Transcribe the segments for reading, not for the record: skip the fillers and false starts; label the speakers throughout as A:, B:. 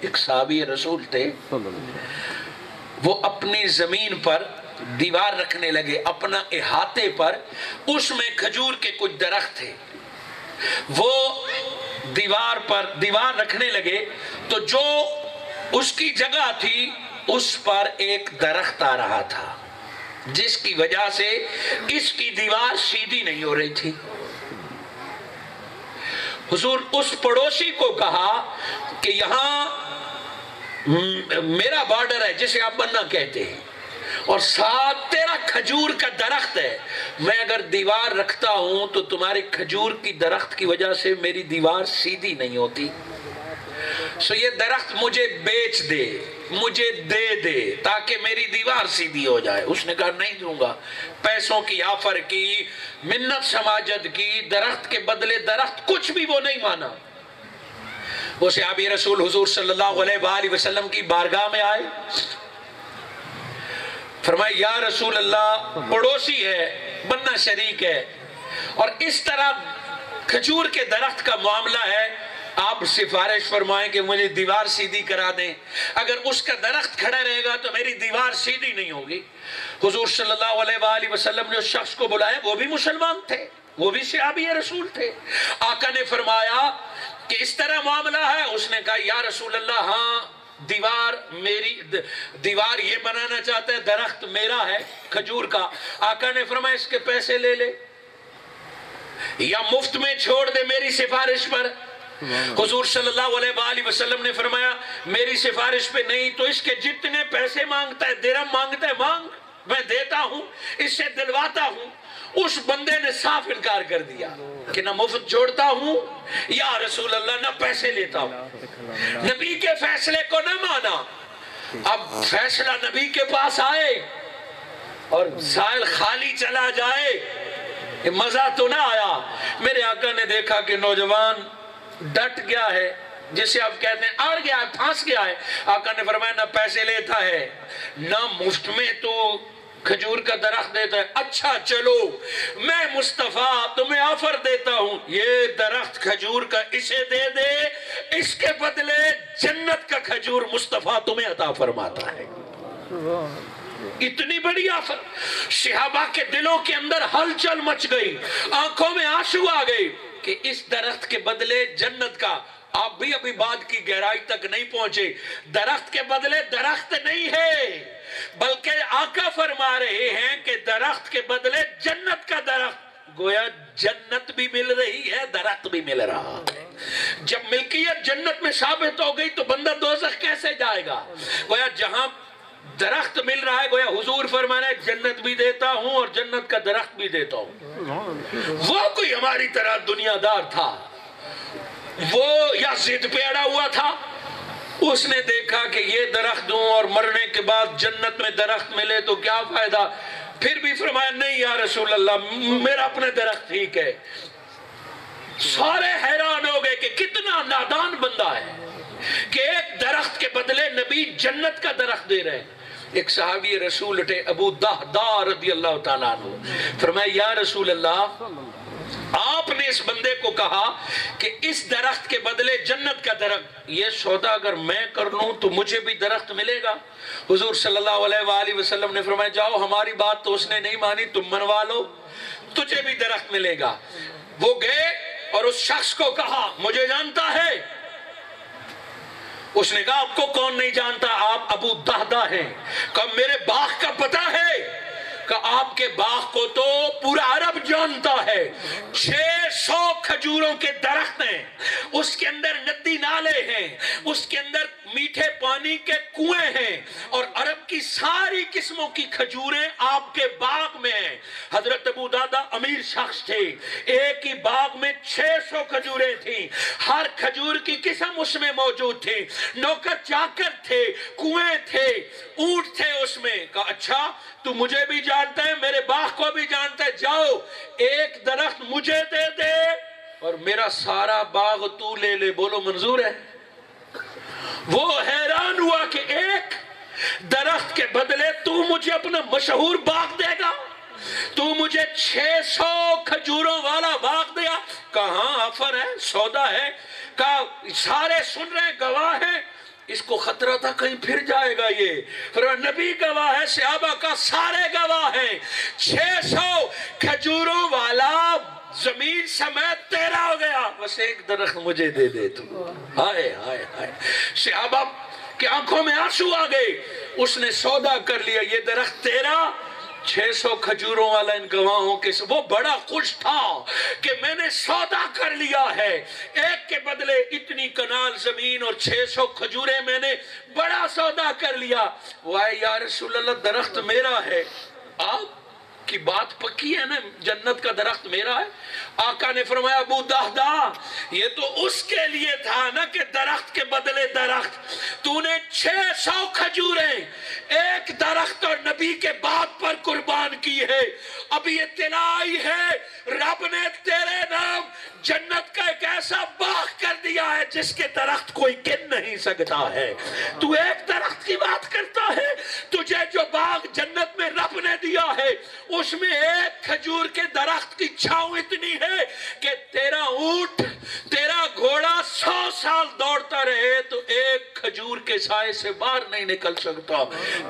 A: ایک صحابی رسول تھے، وہ اپنی زمین پر دیوار رکھنے لگے، اپنا احاطے پر، اس میں کھجور کے کچھ درخت تھے، وہ دیوار رکھنے لگے تو جو اس کی جگہ تھی اس پر ایک درخت آ رہا تھا، جس کی وجہ سے اس کی دیوار سیدھی نہیں ہو رہی تھی۔ حضور اس پڑوسی کو کہا کہ یہاں میرا بارڈر ہے جسے آپ بننا کہتے ہیں، اور ساتھ تیرا کھجور کا درخت ہے، میں اگر دیوار رکھتا ہوں تو تمہارے کھجور کی درخت کی وجہ سے میری دیوار سیدھی نہیں ہوتی، سو یہ درخت مجھے بیچ دے، مجھے دے دے تاکہ میری دیوار سیدھی ہو جائے۔ اس نے کہا نہیں دوں گا، پیسوں کی آفر کی، منت سماجت کی، درخت کے بدلے درخت، کچھ بھی وہ نہیں مانا۔ وہ صحابی رسول حضور صلی اللہ علیہ وآلہ وسلم کی بارگاہ میں آئے، فرمایا یا رسول اللہ، پڑوسی ہے، بننا شریک ہے، اور اس طرح کھجور کے درخت کا معاملہ ہے، آپ سفارش فرمائیں کہ مجھے دیوار سیدھی کرا دیں، اگر اس کا درخت کھڑا رہے گا تو میری دیوار سیدھی نہیں ہوگی۔ حضور صلی اللہ علیہ وآلہ وسلم نے اس شخص کو بلایا، وہ بھی مسلمان تھے، وہ بھی صحابی رسول تھے۔ آقا نے فرمایا کہ اس طرح معاملہ ہے، اس نے کہا یا رسول اللہ ہاں، دیوار یہ بنانا چاہتا ہے، درخت میرا ہے کھجور کا۔ آقا نے فرمایا اس کے پیسے لے لے یا مفت میں چھوڑ دے میری سفارش پر۔ حضور صلی اللہ علیہ وآلہ وسلم نے فرمایا میری سفارش پہ نہیں تو اس کے جتنے پیسے مانگتا ہے، درہم مانگتا ہے مانگ، میں دیتا ہوں، اس سے دلواتا ہوں۔ اس بندے نے صاف انکار کر دیا کہ نہ مفت چھوڑتا ہوں یا رسول اللہ نہ پیسے لیتا ہوں، نبی کے فیصلے کو نہ مانا۔ اب فیصلہ نبی کے پاس آئے اور سائل خالی چلا جائے، مزہ تو نہ آیا۔ میرے آقا نے دیکھا کہ نوجوان ڈٹ گیا ہے، جسے آپ کہتے ہیں اڑ گیا ہے، پھانس گیا ہے۔ آقا نے فرمایا نہ پیسے لیتا ہے نہ مفت میں تو کھجور کا درخت دیتا ہے، اچھا چلو میں مصطفیٰ تمہیں آفر دیتا ہوں، یہ درخت کھجور کا اسے دے دے، اس کے بدلے جنت کا کھجور مصطفیٰ تمہیں عطا فرماتا ہے۔ اتنی بڑی آفر، صحابہ کے دلوں کے اندر ہلچل مچ گئی، آنکھوں میں آنسو آ گئے کہ اس درخت کے بدلے جنت کا۔ آپ بھی ابھی بات کی گہرائی تک نہیں پہنچے، درخت کے بدلے درخت نہیں ہے، بلکہ آقا فرما رہے ہیں کہ درخت کے بدلے جنت کا درخت۔ گویا جنت بھی مل رہی ہے، درخت بھی مل رہا ہے۔ جب ملکیت جنت میں ثابت ہو گئی تو بندہ دوزخ کیسے جائے گا؟ گویا جہاں درخت مل رہا ہے، گویا حضور فرما رہے ہیں جنت بھی دیتا ہوں اور جنت کا درخت بھی دیتا ہوں۔ وہ کوئی ہماری طرح دنیا دار تھا، وہ یا ضد پہ اڑا ہوا تھا، اس نے دیکھا کہ یہ درخت دوں اور مرنے کے بعد جنت میں درخت ملے تو کیا فائدہ، پھر بھی فرمایا نہیں یا رسول اللہ میرا اپنے درخت ٹھیک ہے۔ سارے حیران ہو گئے کہ کتنا نادان بندہ ہے کہ ایک درخت کے بدلے نبی جنت کا درخت دے رہے ہیں۔ ایک صحابی رسول اٹھے، ابو دہدہ رضی اللہ تعالیٰ عنہ، فرمایا یا رسول اللہ آپ نے اس بندے کو کہا کہ اس درخت کے بدلے جنت کا درخت، یہ سودا اگر میں کر لوں تو مجھے بھی درخت ملے گا؟ حضور صلی اللہ علیہ وآلہ وسلم نے فرمایا جاؤ، ہماری بات تو اس نے نہیں مانی، تم منوا لو، تجھے بھی درخت ملے گا۔ وہ گئے اور اس شخص کو کہا مجھے جانتا ہے؟ اس نے کہا آپ کو کون نہیں جانتا، آپ ابو دہدہ ہیں۔ کہا میرے باغ کا پتہ ہے؟ کہا آپ کے باغ کو تو پورا عرب جانتا ہے، 600 کھجوروں کے درخت ہیں، اس کے اندر ندی نالے ہیں، اس کے اندر میٹھے پانی کے کنویں ہیں، اور عرب کی ساری قسموں کی کھجوریں آپ کے باغ میں ہیں۔ حضرت ابو دہدہ امیر شخص تھے، ایک ہی باغ میں 600 کھجوریں تھیں، ہر کھجور کی قسم اس میں موجود تھی، نوکر چاکر تھے، کنویں تھے، اونٹ تھے اس میں۔ کہا اچھا تو مجھے بھی جانتا ہے، میرے باغ کو بھی جانتا ہے، جاؤ ایک درخت مجھے دے دے اور میرا سارا باغ تو لے لے، بولو منظور ہے؟ وہ حیران ہوا کہ ایک درخت کے بدلے تو مجھے اپنا مشہور باغ دے گا، تو مجھے 600 کھجوروں والا باغ دیا؟ کہاں آفر ہے، سودا ہے۔ کہا سارے سن رہے ہیں، گواہ ہیں، اس اس کو خطرہ تھا کہیں پھر جائے گا یہ. فرمایا نبی گواہ ہے, صحابہ کا سارے گواہ ہیں, 600 کھجوروں والا زمین سمیت تیرا ہو گیا, بس ایک درخت مجھے دے دے تو. ہائے ہائے ہائے, صحابہ کہ آنکھوں میں آنسو آ گئے. اس نے سودا کر لیا, یہ درخت تیرا, 600 کھجوروں والا ان گواہوں کے. وہ بڑا خوش تھا کہ میں نے سودا کر لیا ہے, ایک کے بدلے اتنی کنال زمین اور 600 کھجوریں, میں نے بڑا سودا کر لیا. وہ آئے, یا رسول اللہ درخت میرا ہے. آپ کی بات پکی ہے نا, جنت کا درخت میرا ہے. آقا نے فرمایا ابو دہدا, یہ تو اس کے لیے تھا نا کہ درخت کے بدلے درخت, تو نے 600 کھجوریں ایک درخت اور نبی کے بات پر قربان کی ہے. ابھی اطلاع آئی ہے رب نے تیرے نام جنت کا ایک ایسا باغ کر دیا ہے جس کے درخت کوئی گن نہیں سکتا ہے. تو ایک درخت کی بات کرتا ہے, تجھے جو باغ جنت میں رب نے دیا ہے اس میں ایک کھجور کے درخت کی چھاؤں اتنی ہے کہ تیرا اونٹ, تیرا گھوڑا 100 سال دوڑتا رہے تو ایک کھجور کے سائے سے باہر نہیں نکل سکتا.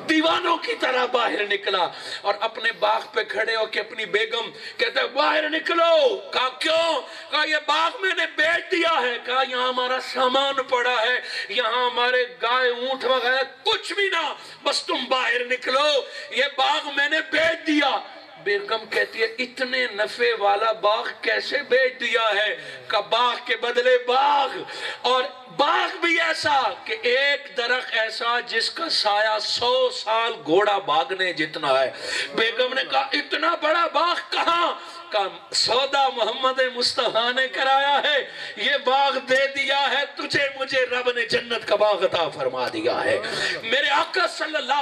A: دیوانوں کی طرح باہر نکلا اور اپنے باغ پہ کھڑے ہو کے اپنی بیگم کہتا ہے باہر نکلو. کہا کیوں؟ کہا یہ باغ میں نے بیچ دیا ہے. کہا یہاں ہمارا سامان پڑا ہے, یہاں ہمارے گائے اونٹ وغیرہ کچھ بھی نہ, بس تم باہر نکلو, یہ باغ میں نے بیچ دیا. بیگم کہتی ہے اتنے نفع والا باغ کیسے بیچ دیا ہے؟ کہ باغ کے بدلے باغ, اور باغ بھی ایسا کہ ایک درخت ایسا جس کا سایہ 100 سال گھوڑا بھاگنے جتنا ہے. بیگم نے کہا اتنا بڑا باغ کہاں؟ کا سودا محمد مصطفیٰ نے کرایا ہے, یہ باغ دے دیا ہے تجھے, مجھے رب نے جنت کا باغ عطا فرما دیا ہے. میرے آقا صلی اللہ